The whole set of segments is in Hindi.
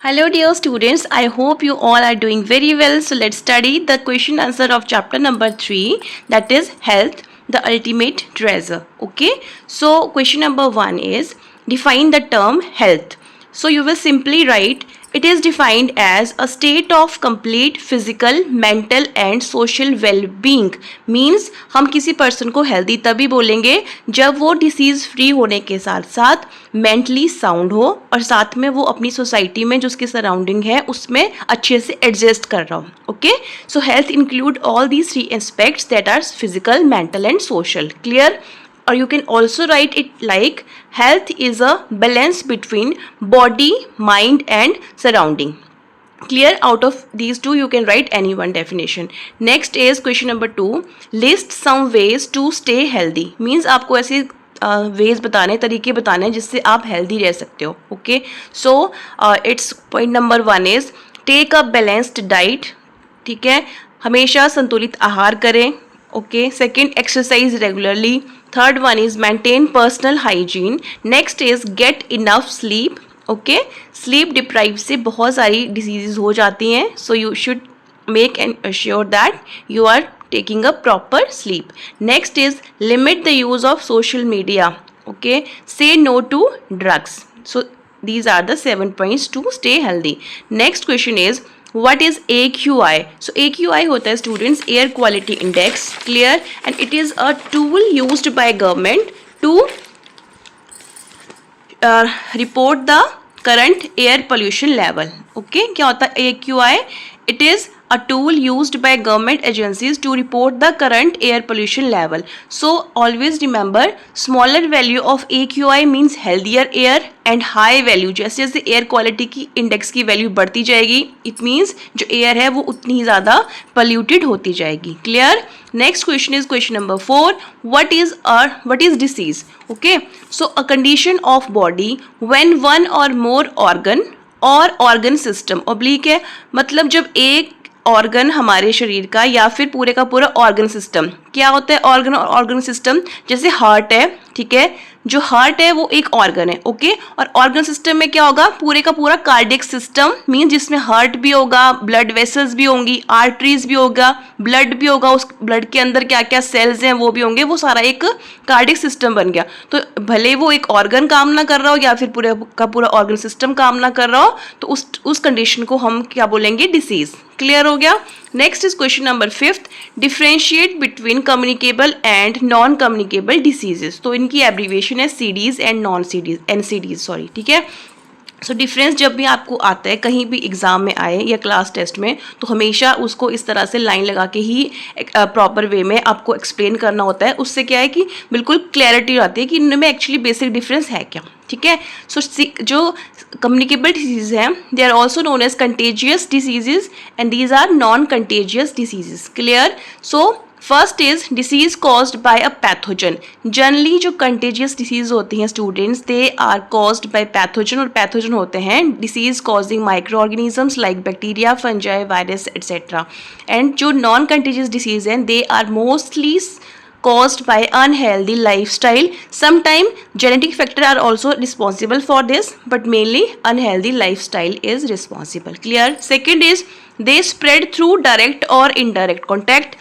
Hello dear students, I hope you all are doing very well. So let's study the question answer of chapter number 3, that is health, the ultimate treasure. Okay, so question number 1 is define the term health. So you will simply write it is defined as a state of complete physical, mental and social well-being. Means हम किसी पर्सन को हेल्दी तभी बोलेंगे जब वो डिसीज़ फ्री होने के साथ साथ मेंटली साउंड हो और साथ में वो अपनी सोसाइटी में जो उसकी सराउंडिंग है उसमें अच्छे से एडजस्ट कर रहा हो. Okay, so health include all these 3 aspects that are physical, mental and social. Clear? Or you can also write it like health is a balance between body, mind and surrounding. Clear? Out of these two you can write any one definition. Next is question number 2. List some ways to stay healthy. Means आपको ऐसे ways बताने, तरीके बताने जिससे आप healthy रह सकते हो. Okay, so its point number 1 is take a balanced diet. ठीक है, हमेशा संतुलित आहार करें. Okay, second, exercise regularly. Third one is maintain personal hygiene. Next is get enough sleep. Okay, sleep deprived से बहुत सारी diseases हो जाती हैं, so you should make and assure that you are taking a proper sleep. Next is limit the use of social media. Okay, say no to drugs. So these are the 7 points to stay healthy. Next question is what is AQI? So AQI होता है students air quality index. Clear? And it is a tool used by government to report the current air pollution level. Okay, क्या होता है AQI? It is a tool used by government agencies to report the current air pollution level. So always remember, smaller value of AQI means healthier air and high value जैसे जैसे air quality की index की value बढ़ती जाएगी, it means जो air है वो उतनी ही ज़्यादा polluted होती जाएगी. Clear? Next question is question number 4. What is disease? Okay, so a condition of body when one or more organ और ऑर्गन सिस्टम ऑब्लिक है, मतलब जब एक ऑर्गन हमारे शरीर का या फिर पूरे का पूरा ऑर्गन सिस्टम. क्या होता है ऑर्गन और ऑर्गन सिस्टम? जैसे हार्ट है, ठीक है, जो हार्ट है वो एक ऑर्गन है. ओके, और ऑर्गन सिस्टम में क्या होगा? पूरे का पूरा कार्डियक सिस्टम मीन जिसमें हार्ट भी होगा, ब्लड वेसल्स भी होंगी, आर्टरीज भी होगा, ब्लड भी होगा, उस ब्लड के अंदर क्या क्या सेल्स हैं वो भी होंगे, वो सारा एक कार्डियक सिस्टम बन गया. तो भले वो एक ऑर्गन काम ना कर रहा हो या फिर पूरे का पूरा ऑर्गन सिस्टम काम ना कर रहा हो, तो उस कंडीशन को हम क्या बोलेंगे? डिसीज. क्लियर हो गया? Next is question number 5. Differentiate between communicable and non communicable diseases. तो इनकी एब्रीविएशन है CDs and non CDs, NCDs sorry. ठीक है, सो डिफरेंस जब भी आपको आता है कहीं भी एग्जाम में आए या क्लास टेस्ट में, तो हमेशा उसको इस तरह से लाइन लगा के ही प्रॉपर वे में आपको एक्सप्लेन करना होता है. उससे क्या है कि बिल्कुल क्लैरिटी आती है कि इनमें एक्चुअली बेसिक डिफरेंस है क्या. ठीक है, सो जो कम्युनिकेबल डिसीज हैं they are also known as contagious diseases and these are non contagious diseases. Clear? So first is disease caused by a pathogen. Generally जो कंटेजियस डिसीज होती हैं students, they are caused by pathogen, और पैथोजन होते हैं disease causing micro organisms like bacteria, fungi, virus et cetera. And जो नॉन कंटेजियस डिसीज हैं they are mostly caused by unhealthy lifestyle. Sometimes genetic factors are also responsible for this, but mainly unhealthy lifestyle is responsible. Clear? Second is they spread through direct or indirect contact.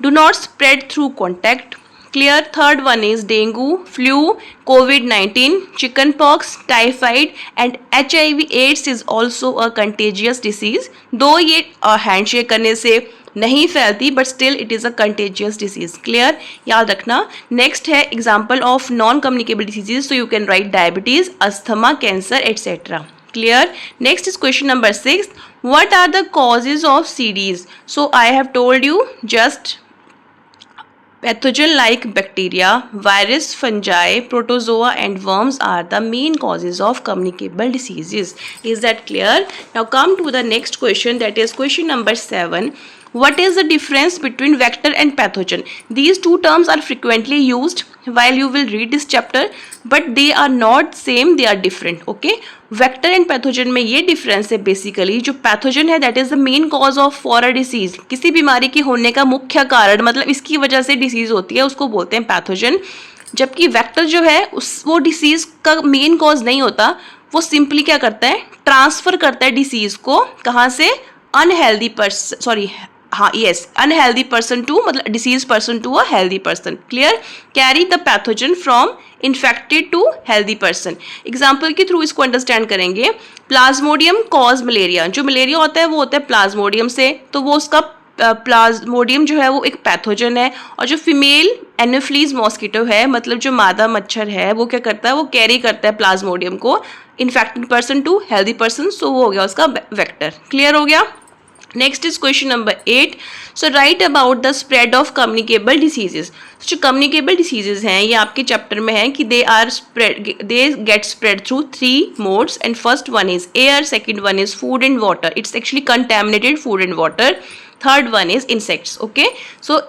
Do not spread through contact. Clear? Third one is dengue, flu, COVID-19, chickenpox, typhoid and HIV/AIDS is also a contagious disease. Though ये handshake करने से नहीं फैलती, but still it is a contagious disease. Clear? याद रखना. नेक्स्ट है example of non communicable diseases. So you can write diabetes, asthma, cancer et cetera. Clear? Next is question number 6. What are the causes of CDs? So I have told you just pathogen like bacteria, virus, fungi, protozoa and worms are the main causes of communicable diseases. Is that clear? Now come to the next question, that is question number 7. What is the difference between vector and pathogen? These two terms are frequently used while you will read this chapter, but they are not same, they are different. Okay, vector and pathogen में ये difference है basically. जो pathogen है that is the main cause of for a disease. किसी बीमारी के होने का मुख्य कारण, मतलब इसकी वजह से disease होती है, उसको बोलते हैं pathogen. जबकि vector जो है वो disease का main cause नहीं होता, वो सिंपली क्या करता है, ट्रांसफर करता है डिसीज को, कहाँ से, अनहेल्दी पर्सन, सॉरी हाँ यस, अनहेल्दी पर्सन टू, मतलब disease person to a healthy person, clear, carry the pathogen from infected to healthy person. Example के थ्रू इसको अंडरस्टैंड करेंगे। प्लाज्मोडियम कॉज मलेरिया, जो मलेरिया होता है वो होता है प्लाज्मोडियम से, तो वो उसका प्लाज्मोडियम जो है वो एक पैथोजन है। और जो फीमेल एनोफ्लीज मॉस्किटो है, मतलब जो मादा मच्छर है, वो क्या करता है, वो कैरी करता है प्लाज्मोडियम को infected person to healthy person, so वो हो गया उसका वेक्टर। क्लियर हो गया। Next is question number 8। So write about the spread of communicable diseases. जो कम्युनिकेबल डिसीजेज हैं ये आपके चैप्टर में है कि they get spread through 3 modes and first one is air, second one is food and water, it's actually contaminated food and water, third one is insects. Okay, सो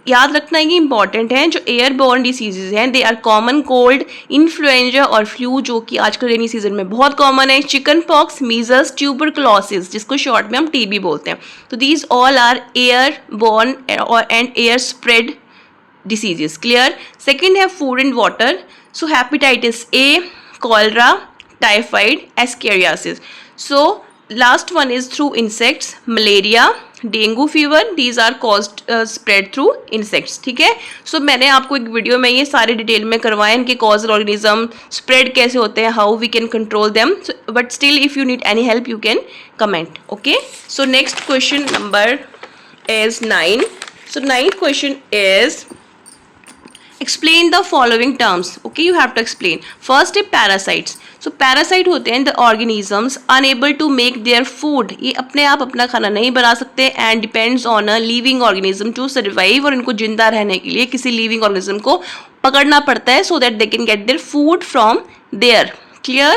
याद रखना ये इंपॉर्टेंट है। जो एयरबोर्न डिसीजेज हैं they are common cold, influenza और फ्लू, जो कि आजकल रेनी सीजन में बहुत कॉमन है, चिकन पॉक्स, मीजल्स, ट्यूबरक्लोसिस, जिसको शॉर्ट में हम टीबी बोलते हैं। तो दीज ऑल आर एयरबोर्न और and air spread diseases. Clear. Second है food and water. So hepatitis A, cholera, typhoid, ascariasis. So last one is through insects, malaria, dengue fever, these are caused spread through insects. ठीक है, सो मैंने आपको एक वीडियो में ये सारे डिटेल में करवाए, इनके कॉजल ऑर्गेनिज्म स्प्रेड कैसे होते हैं, how we can control them, but still if you need any help you can comment. Okay, so next question number is 9. So 9th question is explain the following terms. Okay, you have to explain. First है parasites. So parasite होते हैं the organisms unable to make their food. ये अपने आप अपना खाना नहीं बना सकते and depends on a living organism to survive. और इनको जिंदा रहने के लिए किसी living organism को पकड़ना पड़ता है so that they can get their food from there. Clear?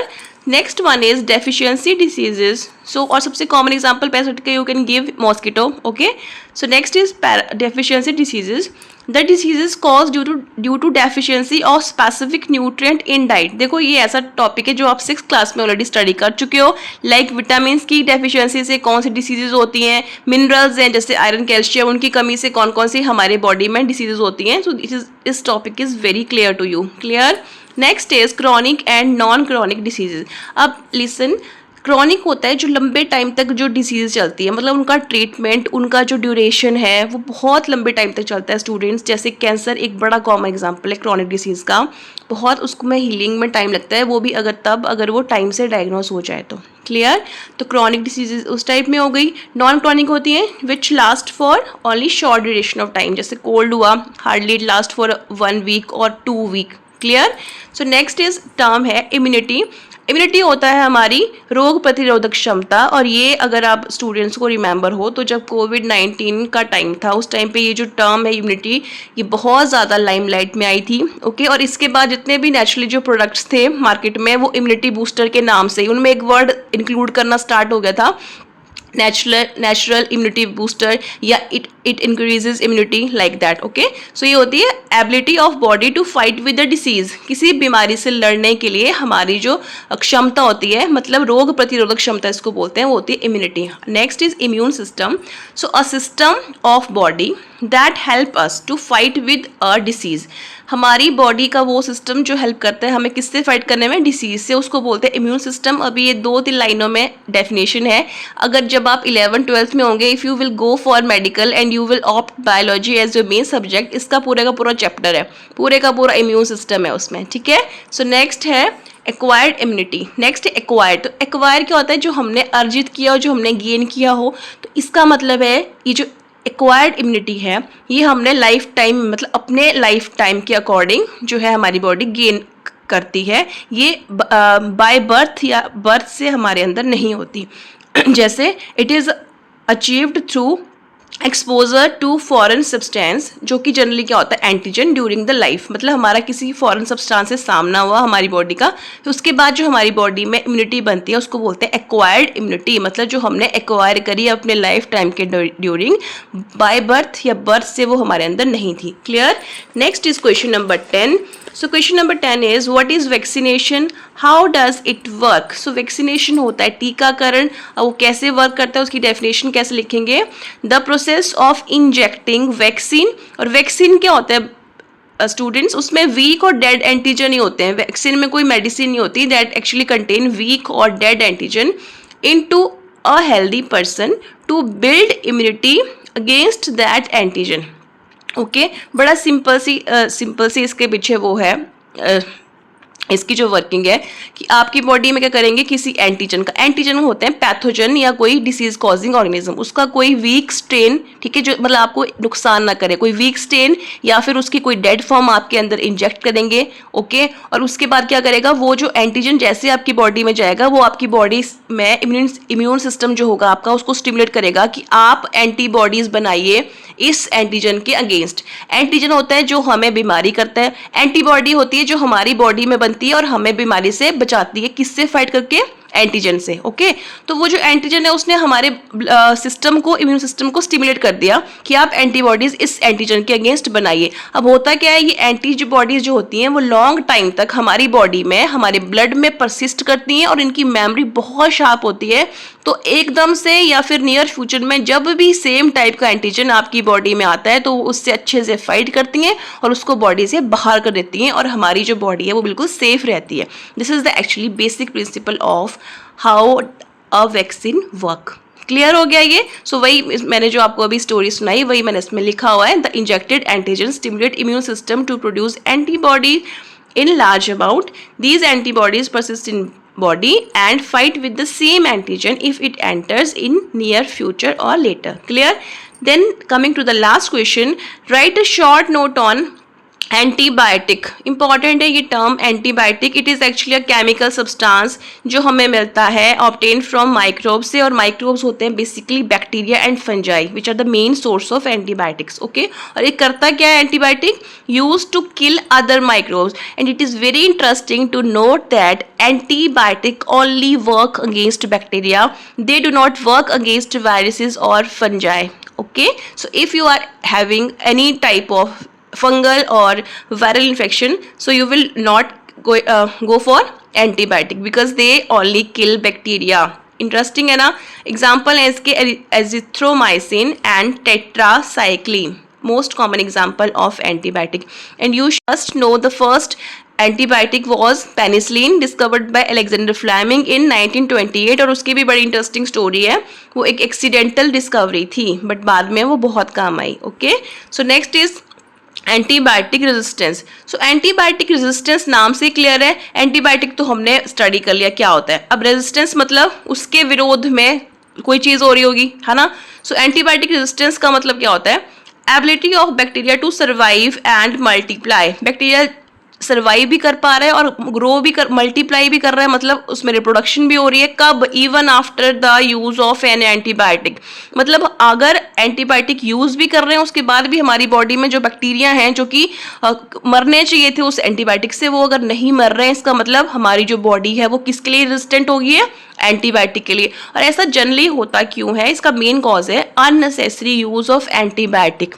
Next one is deficiency diseases. So और सबसे common example parasite का you can give mosquito. Okay. So next is deficiency diseases. The diseases caused due to deficiency of specific nutrient in diet. देखो ये ऐसा टॉपिक है जो आप 6th क्लास में ऑलरेडी स्टडी कर चुके हो. लाइक विटामिन की डेफिशिएंसी से कौन सी डिसीजेज होती हैं, मिनरल्स हैं जैसे आयरन, कैल्शियम, उनकी कमी से कौन कौन सी हमारे बॉडी में डिसीजेज होती हैं. So this topic is very clear to you. Clear. Next is chronic and non chronic diseases. अब लिसन, क्रॉनिक होता है जो लंबे टाइम तक जो डिसीज चलती है, मतलब उनका ट्रीटमेंट, उनका जो ड्यूरेशन है वो बहुत लंबे टाइम तक चलता है. स्टूडेंट्स जैसे कैंसर एक बड़ा कॉमन एग्जांपल है क्रॉनिक डिसीज़ का. बहुत उसको में हीलिंग में टाइम लगता है, वो भी अगर वो टाइम से डायग्नोस हो जाए तो. क्लियर. तो क्रॉनिक डिसीजेज उस टाइप में हो गई. नॉन क्रॉनिक होती हैं which last for only short duration of time. जैसे कोल्ड हुआ, hardly it last for 1 week और 2 week. Clear. So next is term है इम्यूनिटी. इम्यूनिटी होता है हमारी रोग प्रतिरोधक क्षमता. और ये अगर आप स्टूडेंट्स को रिमेंबर हो तो जब कोविड-19 का टाइम था उस टाइम पे ये जो टर्म है इम्यूनिटी ये बहुत ज़्यादा लाइमलाइट में आई थी. ओके, और इसके बाद जितने भी नेचुरली जो प्रोडक्ट्स थे मार्केट में वो इम्यूनिटी बूस्टर के नाम से, उनमें एक वर्ड इंक्लूड करना स्टार्ट हो गया था, नेचुरल इम्यूनिटी बूस्टर, या it increases immunity like that. Okay, so ये होती है ability of body to fight with the disease. किसी बीमारी से लड़ने के लिए हमारी जो क्षमता होती है, मतलब रोग प्रतिरोधक क्षमता इसको बोलते हैं, वो होती है immunity. Next is immune system. So a system of body that help us to fight with a disease. हमारी बॉडी का वो सिस्टम जो हेल्प करता है हमें किससे फाइट करने में, डिसीज से, उसको बोलते हैं इम्यून सिस्टम. अभी ये 2-3 लाइनों में डेफिनेशन है. अगर जब आप 11th-12th में होंगे, if you will go for medical and you will opt biology as your main subject, इसका पूरे का पूरा चैप्टर है, पूरे का पूरा इम्यून सिस्टम है उसमें. ठीक है. सो नेक्स्ट है एक्वायर्ड इम्यूनिटी. नेक्स्ट है एक्वायर्ड. तो एक्वायर क्या होता है, जो हमने अर्जित किया हो, जो हमने गेन किया हो. तो इसका मतलब है ये जो एक्वायर्ड इम्यूनिटी है ये हमने लाइफ टाइम, मतलब अपने लाइफ टाइम के अकॉर्डिंग जो है हमारी बॉडी गेन करती है. ये बाय बर्थ या बर्थ से हमारे अंदर नहीं होती. जैसे it is achieved through exposure to foreign substance, जो कि जनरली क्या होता है एंटीजन ड्यूरिंग द लाइफ, मतलब हमारा किसी फॉरेन सब्सटेंस से सामना हुआ हमारी बॉडी का, तो उसके बाद जो हमारी बॉडी में इम्यूनिटी बनती है उसको बोलते हैं एक्वायर्ड इम्यूनिटी. मतलब जो हमने एक्वायर करी अपने लाइफ टाइम के ड्यूरिंग, बाय बर्थ या बर्थ से वो हमारे अंदर नहीं थी. Clear. Next is question number 10. So question number 10 is what is vaccination, how does it work. So vaccination होता है टीकाकरण. वो कैसे वर्क करता है उसकी डेफिनेशन कैसे लिखेंगे, the process of injecting vaccine. और वैक्सीन क्या होता है, स्टूडेंट्स उसमें वीक और डेड एंटीजन ही होते हैं. वैक्सीन में कोई मेडिसिन नहीं होती दैट एक्चुअली कंटेन वीक और dead antigen into a healthy person to build immunity against that antigen. Okay, बड़ा सिंपल सी इसके पीछे वो है इसकी जो वर्किंग है कि आपकी बॉडी में क्या करेंगे, किसी एंटीजन होते हैं पैथोजन या कोई डिसीज कॉजिंग ऑर्गेनिज्म, उसका कोई वीक स्ट्रेन, ठीक है, जो मतलब आपको नुकसान ना करे, कोई वीक स्ट्रेन या फिर उसकी कोई डेड फॉर्म आपके अंदर इंजेक्ट करेंगे. ओके, और उसके बाद क्या करेगा, वो जो एंटीजन जैसे आपकी बॉडी में जाएगा वो आपकी बॉडी में इम्यून सिस्टम जो होगा आपका उसको स्टिमुलेट करेगा कि आप एंटीबॉडीज बनाइए इस एंटीजन के अगेंस्ट. एंटीजन होता है जो हमें बीमारी करता है, एंटीबॉडी होती है जो हमारी बॉडी में बनती है और हमें बीमारी से बचाती है. किससे फाइट करके, एंटीजन से. ओके, तो वो जो एंटीजन है उसने हमारे सिस्टम को, इम्यून सिस्टम को स्टिमुलेट कर दिया कि आप एंटीबॉडीज इस एंटीजन के अगेंस्ट बनाइए. अब होता क्या है, ये एंटीबॉडीज जो होती हैं वो लॉन्ग टाइम तक हमारी बॉडी में, हमारे ब्लड में परसिस्ट करती हैं और इनकी मेमोरी बहुत शार्प होती है. तो एकदम से या फिर नियर फ्यूचर में जब भी सेम टाइप का एंटीजन आपकी बॉडी में आता है तो उससे अच्छे से फाइट करती हैं और उसको बॉडी से बाहर कर देती हैं और हमारी जो बॉडी है वो बिल्कुल सेफ रहती है. This is the actually basic principle of how a vaccine work. Clear हो गया ये? सो वही मैंने जो आपको अभी स्टोरी सुनाई वही मैंने इसमें लिखा हुआ है. The injected antigen stimulate immune system to produce antibody in large amount. These antibodies persist in body and fight with the same antigen if it enters in near future or later. Clear? Then coming to the last question, write a short note on antibiotic. Important है ये term antibiotic. It is actually a chemical substance जो हमें मिलता है ऑब्टेन फ्रॉम माइक्रोब्स से, और माइक्रोब्स होते हैं basically bacteria and fungi which are the main source of antibiotics. Okay, और ये करता क्या है antibiotic, use to kill other microbes. And it is very interesting to note that antibiotic only work against bacteria, they do not work against viruses और fungi. Okay, so if you are having any type of fungal or viral infection, so you will not go for antibiotic because they only kill bacteria. Interesting है ना? Example है इसके azithromycin and tetracycline, most common example of antibiotic. And you must know the first antibiotic was penicillin discovered by Alexander Fleming in 1928. और उसकी भी बड़ी इंटरेस्टिंग स्टोरी है. वो एक एक्सीडेंटल डिस्कवरी थी बट बाद में वो बहुत काम आई. Okay, so next is antibiotic resistance. So antibiotic resistance नाम से क्लियर है. एंटीबायोटिक तो हमने स्टडी कर लिया क्या होता है. अब रेजिस्टेंस मतलब उसके विरोध में कोई चीज़ हो रही होगी, है ना. सो एंटीबायोटिक रेजिस्टेंस का मतलब क्या होता है, ability of bacteria to survive and multiply. Bacteria survive भी कर पा रहा है और ग्रो भी कर, मल्टीप्लाई भी कर रहा है, मतलब उसमें रिप्रोडक्शन भी हो रही है. कब, even after the use of an antibiotic. मतलब अगर एंटीबायोटिक यूज भी कर रहे हैं उसके बाद भी हमारी बॉडी में जो बैक्टीरिया हैं जो कि मरने चाहिए थे उस एंटीबायोटिक से, वो अगर नहीं मर रहे हैं, इसका मतलब हमारी जो बॉडी है वो किसके लिए रेजिस्टेंट हो गई है, एंटीबायोटिक के लिए. और ऐसा जनरली होता क्यों है, इसका मेन कॉज है अननेसेसरी यूज ऑफ एंटीबायोटिक.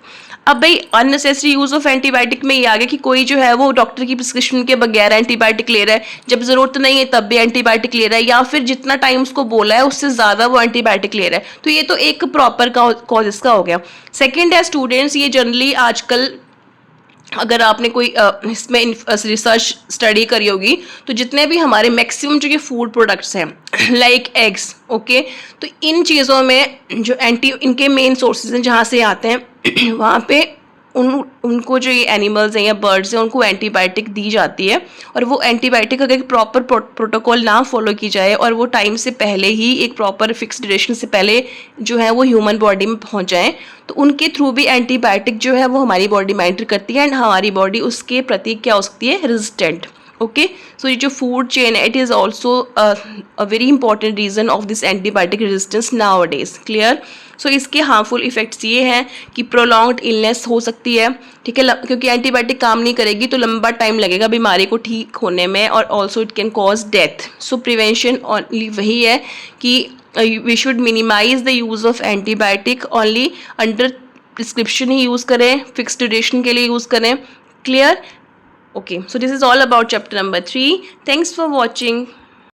अब भाई अननेसेसरी यूज ऑफ एंटीबायोटिक में ये आ गया कि कोई जो है वो डॉक्टर की प्रिस्क्रिप्शन के बगैर एंटीबायोटिक ले रहा है, जब जरूरत नहीं है तब भी एंटीबायोटिक ले रहा है, या फिर जितना टाइम उसको बोला है उससे ज्यादा वो एंटीबायोटिक ले रहा है. तो ये तो एक प्रॉपर कॉज इसका हो गया. सेकेंड है स्टूडेंट्स, ये जनरली आजकल अगर आपने कोई इसमें रिसर्च स्टडी करी होगी तो जितने भी हमारे मैक्सिमम जो ये फूड प्रोडक्ट्स हैं लाइक एग्स, ओके, तो इन चीज़ों में जो इनके मेन सोर्सेज हैं जहाँ से आते हैं वहाँ पे उनको जो ये एनिमल्स हैं या बर्ड्स हैं उनको एंटीबायोटिक दी जाती है. और वो एंटीबायोटिक अगर प्रॉपर प्रोटोकॉल ना फॉलो की जाए और वो टाइम से पहले ही एक प्रॉपर फिक्स ड्यूरेशन से पहले जो है वो ह्यूमन बॉडी में पहुंच जाए तो उनके थ्रू भी एंटीबायोटिक जो है वो हमारी बॉडी में एंटर करती है एंड हमारी बॉडी उसके प्रति क्या हो सकती है, रेजिस्टेंट. ओके, सो ये जो फूड चेन है it is also a very important reason of this antibiotic resistance nowadays. Clear? So इसके हार्मफुल इफेक्ट्स ये हैं कि प्रोलॉन्ग्ड इलनेस हो सकती है, ठीक है, क्योंकि एंटीबायोटिक काम नहीं करेगी तो लंबा टाइम लगेगा बीमारी को ठीक होने में, और also it can cause death. So prevention only वही है कि we should minimize the use of antibiotic, only under prescription ही यूज़ करें, फिक्स ड्यूरेशन के लिए यूज़ करें. Clear? Okay, so this is all about chapter number 3. Thanks for watching.